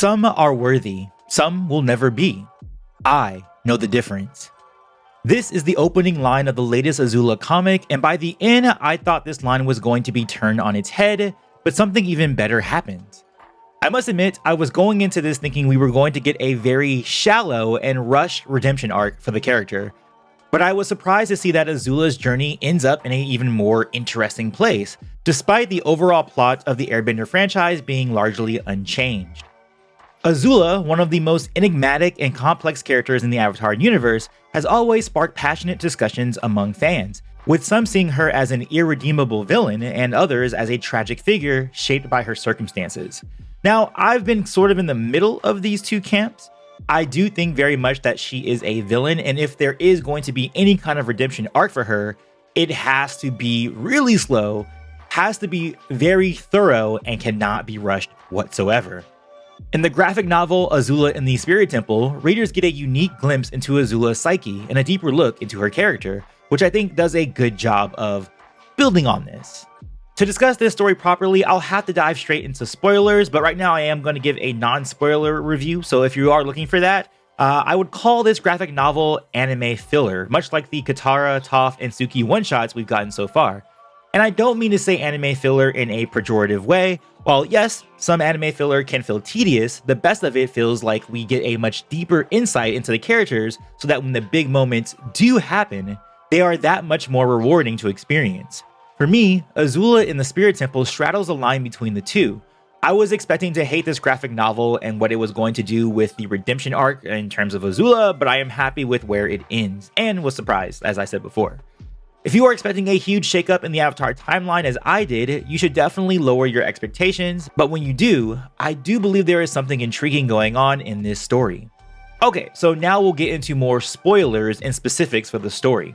Some are worthy, some will never be. I know the difference. This is the opening line of the latest Azula comic, and by the end, I thought this line was going to be turned on its head, but something even better happened. I must admit, I was going into this thinking we were going to get a very shallow and rushed redemption arc for the character, but I was surprised to see that Azula's journey ends up in an even more interesting place, despite the overall plot of the Airbender franchise being largely unchanged. Azula, one of the most enigmatic and complex characters in the Avatar universe, has always sparked passionate discussions among fans, with some seeing her as an irredeemable villain and others as a tragic figure shaped by her circumstances. Now, I've been sort of in the middle of these two camps. I do think very much that she is a villain, and if there is going to be any kind of redemption arc for her, it has to be really slow, has to be very thorough, and cannot be rushed whatsoever. In the graphic novel Azula in the Spirit Temple, readers get a unique glimpse into Azula's psyche and a deeper look into her character, which I think does a good job of building on this. To discuss this story properly, I'll have to dive straight into spoilers, but right now I am going to give a non-spoiler review, so if you are looking for that, I would call this graphic novel anime filler, much like the Katara, Toph, and Suki one-shots we've gotten so far. And I don't mean to say anime filler in a pejorative way. While yes, some anime filler can feel tedious, the best of it feels like we get a much deeper insight into the characters so that when the big moments do happen, they are that much more rewarding to experience. For me, Azula in the Spirit Temple straddles the line between the two. I was expecting to hate this graphic novel and what it was going to do with the redemption arc in terms of Azula, but I am happy with where it ends, and was surprised, as I said before. If you are expecting a huge shakeup in the Avatar timeline as I did, you should definitely lower your expectations, but when you do, I do believe there is something intriguing going on in this story. Okay, so now we'll get into more spoilers and specifics for the story.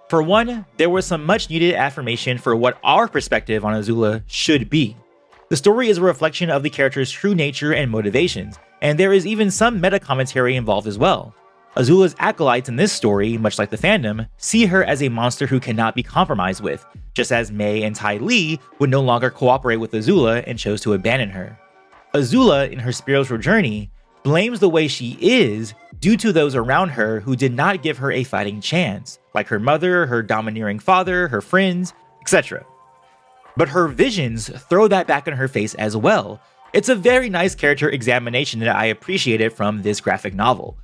For one, there was some much needed affirmation for what our perspective on Azula should be. The story is a reflection of the character's true nature and motivations, and there is even some meta commentary involved as well. Azula's acolytes in this story, much like the fandom, see her as a monster who cannot be compromised with, just as Mei and Ty Lee would no longer cooperate with Azula and chose to abandon her. Azula, in her spiritual journey, blames the way she is due to those around her who did not give her a fighting chance, like her mother, her domineering father, her friends, etc. But her visions throw that back in her face as well. It's a very nice character examination that I appreciated from this graphic novel.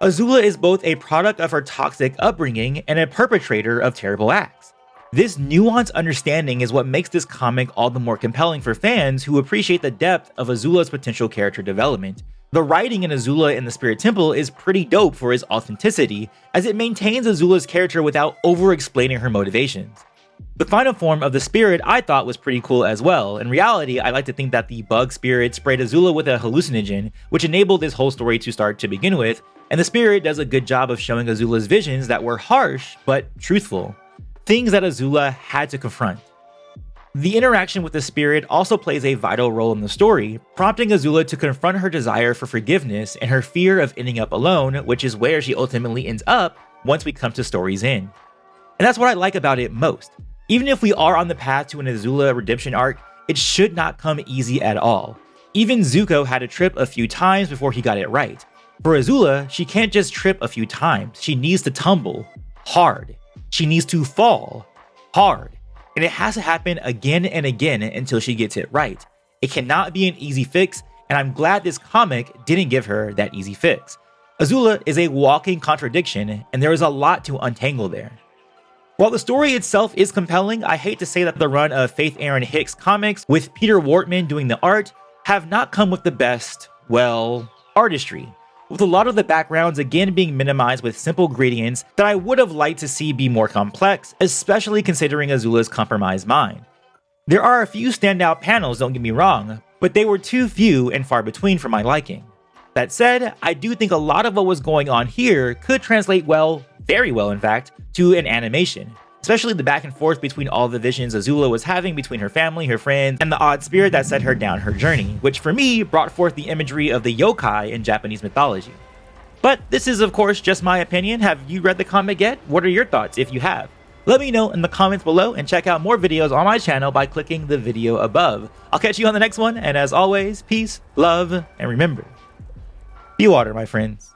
Azula is both a product of her toxic upbringing and a perpetrator of terrible acts. This nuanced understanding is what makes this comic all the more compelling for fans who appreciate the depth of Azula's potential character development. The writing in Azula in the Spirit Temple is pretty dope for its authenticity, as it maintains Azula's character without over-explaining her motivations. The final form of the spirit I thought was pretty cool as well. In reality, I like to think that the bug spirit sprayed Azula with a hallucinogen, which enabled this whole story to start to begin with, and the spirit does a good job of showing Azula's visions that were harsh, but truthful. Things that Azula had to confront. The interaction with the spirit also plays a vital role in the story, prompting Azula to confront her desire for forgiveness and her fear of ending up alone, which is where she ultimately ends up once we come to story's end. And that's what I like about it most. Even if we are on the path to an Azula redemption arc, it should not come easy at all. Even Zuko had to trip a few times before he got it right. For Azula, she can't just trip a few times, she needs to tumble hard. She needs to fall hard. And it has to happen again and again until she gets it right. It cannot be an easy fix, and I'm glad this comic didn't give her that easy fix. Azula is a walking contradiction, and there is a lot to untangle there. While the story itself is compelling, I hate to say that the run of Faith Aaron Hicks comics with Peter Wortman doing the art have not come with the best, well, artistry, with a lot of the backgrounds again being minimized with simple gradients that I would have liked to see be more complex, especially considering Azula's compromised mind. There are a few standout panels, don't get me wrong, but they were too few and far between for my liking. That said, I do think a lot of what was going on here could translate well, very well in fact, to an animation, especially the back and forth between all the visions Azula was having between her family, her friends, and the odd spirit that set her down her journey, which for me brought forth the imagery of the yokai in Japanese mythology. But this is of course just my opinion. Have you read the comic yet? What are your thoughts if you have? Let me know in the comments below and check out more videos on my channel by clicking the video above. I'll catch you on the next one, and as always, peace, love, and remember, Be water, my friends.